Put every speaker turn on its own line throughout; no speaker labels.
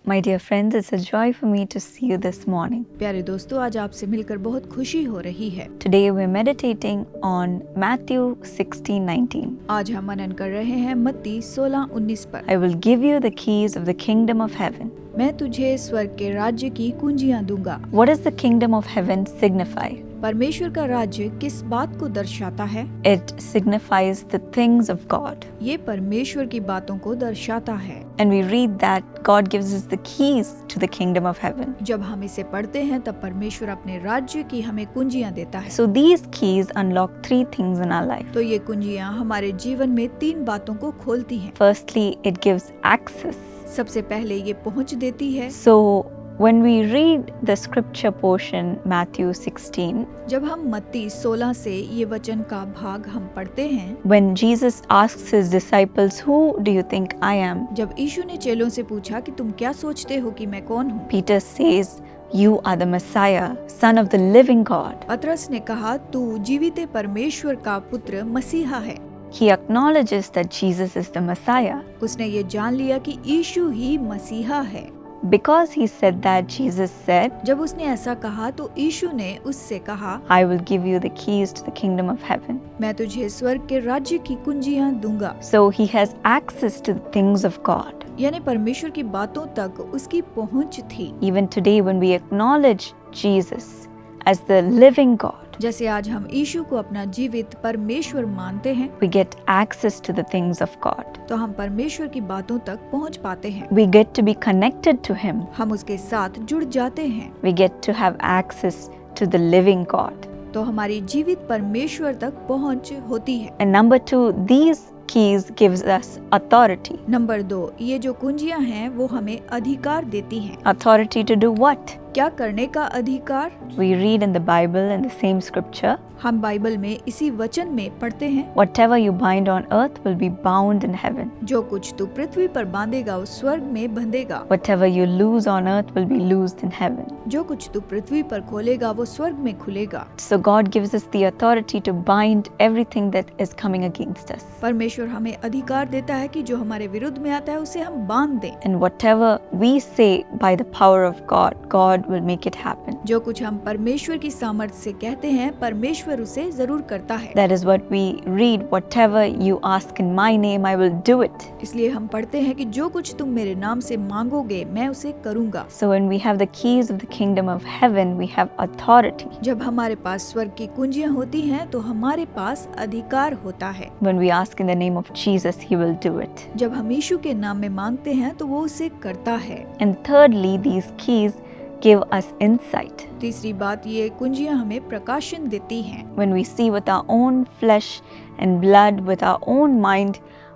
My dear friends, it's a joy for me to see you this morning.
प्यारे दोस्तों, आज आपसे मिलकर बहुत खुशी हो रही है।
Today we're meditating on Matthew 16:19.
आज हम मनन कर रहे हैं मत्ती 16:19 पर।
I will give you the keys of the kingdom of heaven.
मैं तुझे स्वर्ग के राज्य की कुंजियां दूंगा।
What does the kingdom of heaven signify?
परमेश्वर का राज्य किस बात को दर्शाता है?
It signifies the things of God.
ये परमेश्वर की बातों को दर्शाता है।
And we read that God gives us the keys to the kingdom of heaven.
जब हम इसे पढ़ते हैं तब परमेश्वर अपने राज्य की हमें कुंजियां देता है।
So these keys unlock three things in our life.
तो ये कुंजियां हमारे जीवन में 3 बातों को खोलती हैं।
Firstly, it gives access.
सबसे पहले ये पहुंच देती है।
So when we read the scripture portion, Matthew 16,
जब हम मत्ती 16 से ये वचन का भाग हम पढ़ते हैं,
when Jesus asks his disciples, "Who do you think I am?"
जब यीशु ने चेलों से पूछा कि तुम क्या सोचते हो कि मैं कौन हूँ,
Peter says, "You are the Messiah, Son of the living God."
पतरस ने कहा, तू जीवित परमेश्वर का पुत्र मसीहा है।
He acknowledges that Jesus is the Messiah.
उसने ये जान लिया कि यीशु ही मसीहा है।
Because he said that, Jesus said,
जब उसने ऐसा कहा तो यीशु ने उससे कहा,
"I will give you the keys to the kingdom of heaven."
मैं तुझे स्वर्ग के राज्य की कुंजियां दूंगा।
So he has access to the things of God.
यानी परमेश्वर की बातों तक उसकी पहुंच थी।
Even today, when we acknowledge Jesus as the living God,
जैसे आज हम यीशु को अपना जीवित परमेश्वर मानते हैं,
we get access to the things of God.
तो हम परमेश्वर की बातों तक पहुंच पाते हैं।
We get to be connected to Him.
हम उसके साथ जुड़ जाते हैं,
We get to have access to the living God.
तो हमारी जीवित परमेश्वर तक पहुंच होती है।
And number 2, these keys gives us authority.
Number 2, ये जो कुंजियां हैं वो हमें अधिकार देती हैं।
Authority to do what?
क्या करने का अधिकार?
We read in the Bible in the same scripture,
हम बाइबल में इसी वचन में पढ़ते हैं,
whatever you bind on earth will be bound in heaven.
जो कुछ तू पृथ्वी पर बांधेगा वो स्वर्ग में बंधेगा,
Whatever you loose on earth will be loosed in heaven.
जो कुछ तू पृथ्वी पर खोलेगा वो स्वर्ग में खुलेगा।
So God gives us the authority to bind everything that is coming against us.
परमेश्वर हमें अधिकार देता है कि जो हमारे विरुद्ध में आता है उसे हम बांध दें।
And whatever we say by the power of God, God will make it happen.
जो कुछ हम परमेश्वर की सामर्थ्य से कहते हैं, परमेश्वर उसे जरूर करता है।
That is what we read, whatever you ask in my name, I will do it.
इसलिए हम पढ़ते हैं कि जो कुछ तुम मेरे नाम से मांगोगे मैं उसे करूंगा।
So when we have the keys of the kingdom of heaven, we have authority.
जब हमारे पास स्वर्ग की कुंजियां होती हैं तो हमारे पास अधिकार होता है।
When we ask in the name of Jesus, He will do it.
जब हम यीशु के नाम में मांगते हैं तो वो उसे करता है।
And thirdly, these keys give us insight.
तीसरी बात, ये कुंजियां हमें प्रकाशन देती हैं।
When we see with our own flesh and blood, with our own mind,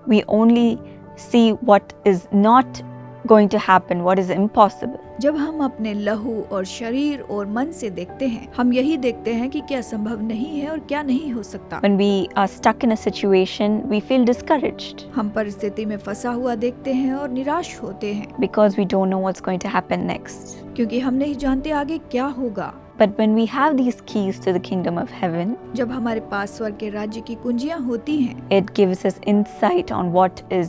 we only see what is not going to happen, what is impossible.
जब हम अपने लहू और शरीर और मन से देखते हैं, हम यही देखते हैं कि क्या संभव नहीं है और क्या नहीं हो सकता।
When we are stuck in a situation, we feel discouraged
हम परिस्थिति में फंसा हुआ देखते हैं और निराश होते हैं,
because we don't know what's going to happen next.
क्योंकि हम नहीं जानते आगे क्या होगा।
But when we have these keys to the kingdom of heaven,
जब हमारे पास स्वर्ग के राज्य की कुंजियां होती हैं,
it gives us insight on what is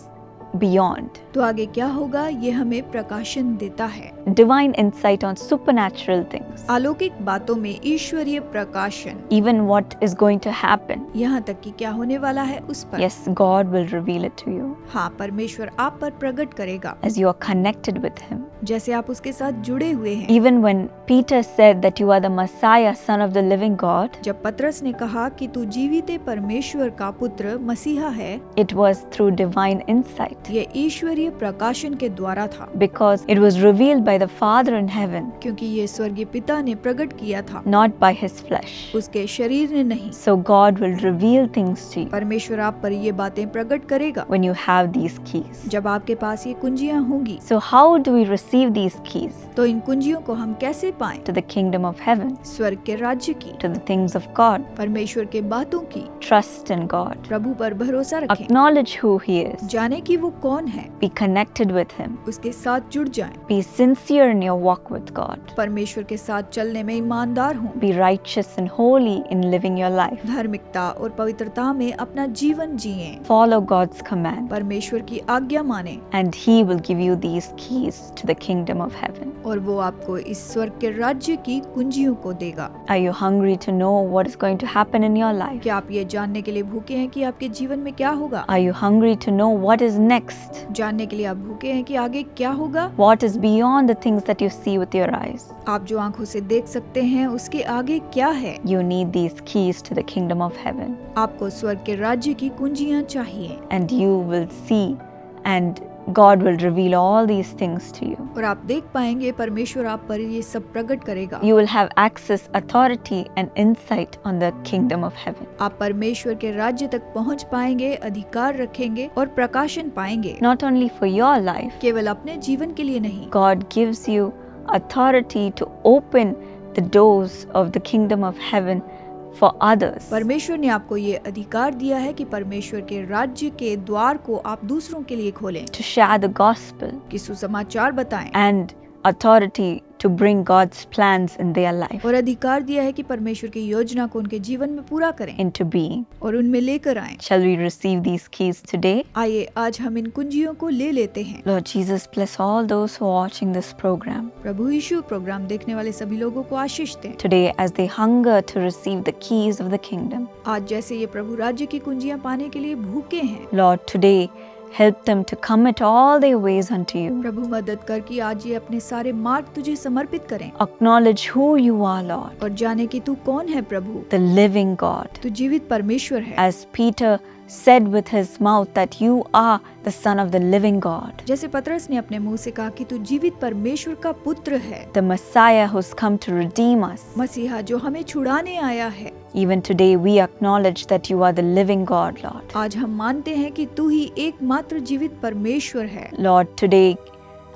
beyond.
तो आगे क्या होगा ये हमें प्रकाशन देता है।
Divine insight on supernatural things.
अलौकिक बातों में ईश्वरीय प्रकाशन,
Even what is going to happen.
यहाँ तक कि क्या होने वाला है उस पर।
Yes, God will reveal it to you
हाँ, परमेश्वर आप पर प्रकट करेगा
as you are connected with Him.
जैसे आप उसके साथ जुड़े हुए हैं।
Even when Peter said that you are the Messiah, Son of the living God,
जब पतरस ने कहा कि तू जीवित परमेश्वर का पुत्र मसीहा है,
it was through divine insight.
ये ईश्वरीय प्रकाशन के द्वारा था,
Because it was revealed by the Father in heaven,
क्योंकि ये स्वर्गीय पिता ने प्रकट किया था,
not by His flesh.
उसके शरीर ने नहीं।
So God will reveal things to you
परमेश्वर आप पर ये बातें प्रकट करेगा
when you have these keys.
जब आपके पास ये कुंजियां होंगी।
So how do we receive these keys?
तो तो इन कुंजियों को हम कैसे पाएं?
To the kingdom of heaven,
स्वर्ग के राज्य की,
to the things of God.
परमेश्वर के बातों की,
Trust in God.
प्रभु पर भरोसा रखें,
Acknowledge who He is.
जाने कि वो कौन है,
Be connected with Him.
उसके साथ जुड़ जाएं,
Be sincere in your walk with God.
परमेश्वर के साथ चलने में ईमानदार हों,
Be righteous and holy in living your life.
धार्मिकता और पवित्रता में अपना जीवन जिएं,
Follow God's command,
परमेश्वर की आज्ञा मानें,
and He will give you these keys to the kingdom of heaven.
और वो आपको इस स्वर्ग के राज्य की कुंजियों को देगा।
Are you hungry to know what is going to happen in your life?
क्या आप ये जानने के लिए भूखे हैं कि आपके जीवन में क्या होगा?
Are you hungry to know what is next?
जानने के लिए आप भूखे हैं कि आगे क्या होगा?
What is beyond the things that you see with your eyes?
आप जो आंखों से देख सकते हैं उसके आगे क्या है?
You need these keys to the kingdom of heaven,
आपको स्वर्ग के राज्य की कुंजियां चाहिए,
and you will see, and God will reveal all these things to you.
और आप देख पाएंगे परमेश्वर आप पर ये सब प्रकट करेगा।
You will have access, authority, and insight on the kingdom of heaven.
आप परमेश्वर के राज्य तक पहुंच पाएंगे, अधिकार रखेंगे और प्रकाशन पाएंगे।
Not only for your life,
केवल अपने जीवन के लिए नहीं,
God gives you authority to open the doors of the kingdom of heaven for others.
परमेश्वर ने आपको ये अधिकार दिया है कि परमेश्वर के राज्य के द्वार को आप दूसरों के लिए खोलें,
To share the gospel,
कि सुसमाचार बताएं,
and authority to bring God's plans in their life
और अधिकार दिया है कि परमेश्वर की योजना को उनके जीवन में पूरा करें
into being.
और उनमें लेकर आएं।
Shall we receive these keys today?
आइए आज हम इन कुंजियों को ले लेते हैं।
Lord Jesus, bless all those who are watching this program
प्रभु यीशु प्रोग्राम देखने वाले सभी लोगों को आशीष दें।
today as they hunger to receive the keys of the kingdom.
आज जैसे ये प्रभु राज्य की कुंजियां पाने के लिए भूखे हैं,
Lord, today help them to commit all their ways unto you.
प्रभु मदद कर कि आज ये अपने सारे मार्ग तुझे समर्पित करें
Acknowledge who you are, Lord,
और जाने कि तू कौन है प्रभु,
the living God.
तू जीवित परमेश्वर है।
As Peter said with his mouth that you are the Son of the living God,
जैसे पतरस ने अपने मुंह से कहा कि तू जीवित परमेश्वर का पुत्र है,
the Messiah who's come to redeem us.
मसीहा जो हमें छुड़ाने आया है।
Even today we acknowledge that you are the living God, Lord.
आज हम मानते हैं कि तू ही एकमात्र जीवित परमेश्वर है।
Lord, today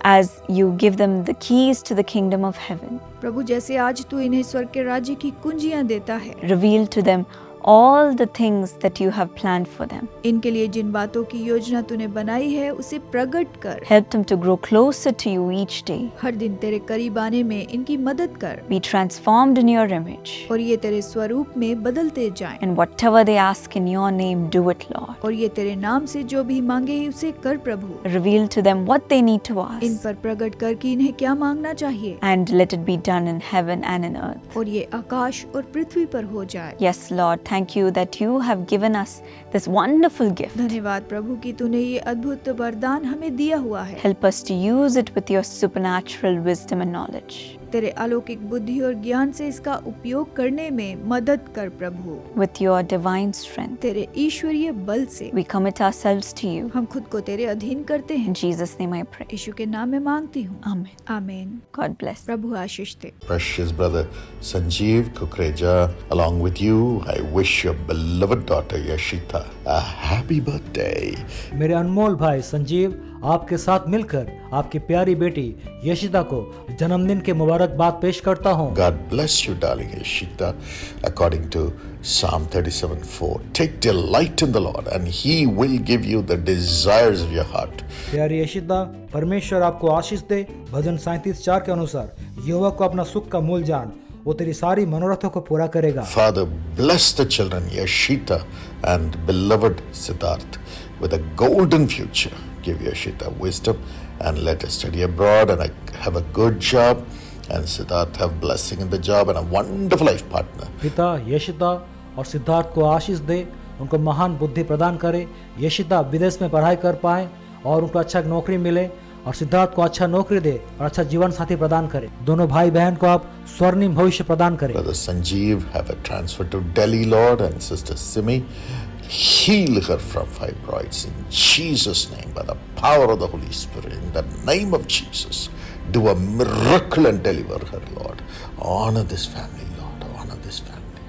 as you give them the keys to the kingdom of heaven,
प्रभु जैसे आज तू इन्हें स्वर्ग के राज्य की कुंजियां देता है,
reveal to them all the things that you have planned for them.
इनके लिए जिन बातों की योजना तूने बनाई है उसे प्रकट कर।
Help them to grow closer to you each day.
हर दिन तेरे करीब आने में इनकी मदद कर
Be transformed in your image.
और ये तेरे स्वरूप में बदलते जाएं।
And whatever they ask in your name, do it, Lord.
और ये तेरे नाम से जो भी मांगे उसे कर प्रभु।
Reveal to them what they need to
in
ask.
पर प्रकट कर कि इन्हें क्या मांगना चाहिए
And let it be done in heaven and in earth.
और ये आकाश और पृथ्वी पर हो जाए।
Yes, Lord, thank you that you have given us this wonderful gift.
धन्यवाद प्रभु कि तूने ये अद्भुत वरदान हमें दिया हुआ है।
Help us to use it with your supernatural wisdom and knowledge.
तेरे अलौकिक बुद्धि और ज्ञान से इसका उपयोग करने में मदद कर प्रभु।
With your divine strength,
तेरे ईश्वरीय बल से
we commit ourselves to you.
हम खुद को तेरे अधीन करते हैं।
In Jesus' name I pray.
यीशु के नाम में मांगती हूँ,
Amen.
आमीन।
God bless.
Prabhu Ashish they.
Precious brother Sanjeev Kukreja, along with you, I wish your beloved daughter Yashita a happy birthday.
मेरे अनमोल भाई संजीव आपके साथ मिलकर आपकी प्यारी बेटी यशिता को जन्मदिन के मुबारकबाद पेश करता हूँ।
God bless you, darling Yashita, according to Psalm 37:4. Take delight in the Lord, and He will give you the desires of your heart.
प्यारी यशिता, परमेश्वर आपको आशीष दे। भजन 37:4 के अनुसार यहोवा को अपना सुख का मूल जान, वो तेरी सारी मनोरथों को पूरा करेगा।
Father, bless the children Yashita and beloved Siddharth with a golden future. Give Yashita wisdom and let her study abroad and have a good job, and Siddharth have blessing in the job and a wonderful life partner.
पिता यशिता और सिद्धार्थ को आशीष दे, उनको महान बुद्धि प्रदान करे, यशिता विदेश में पढ़ाई कर पाए और उनको अच्छा नौकरी मिले, और सिद्धार्थ को अच्छा नौकरी दे और अच्छा जीवन साथी प्रदान करे। दोनों भाई बहन को आप स्वर्णिम भविष्य प्रदान करें।
Brother Sanjeev have a transfer to Delhi, Lord, and Sister Simi, heal her from fibroids in Jesus' name by the power of the Holy Spirit. In the name of Jesus, do a miracle and deliver her, Lord. Honor this family, Lord. Honor this family.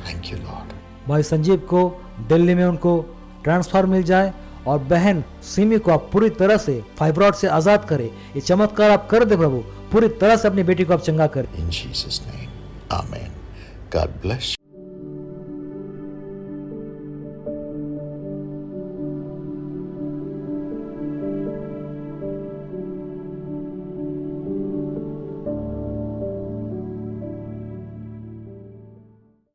Thank you, Lord.
भाई संजीव को दिल्ली में उनको transfer मिल जाए और बहन सिमी को आप पूरी तरह से फाइब्रॉइड से आजाद करे। ये चमत्कार आप कर दे प्रभु, पूरी तरह से अपनी बेटी को आप चंगा करें।
In Jesus' name. Amen. God bless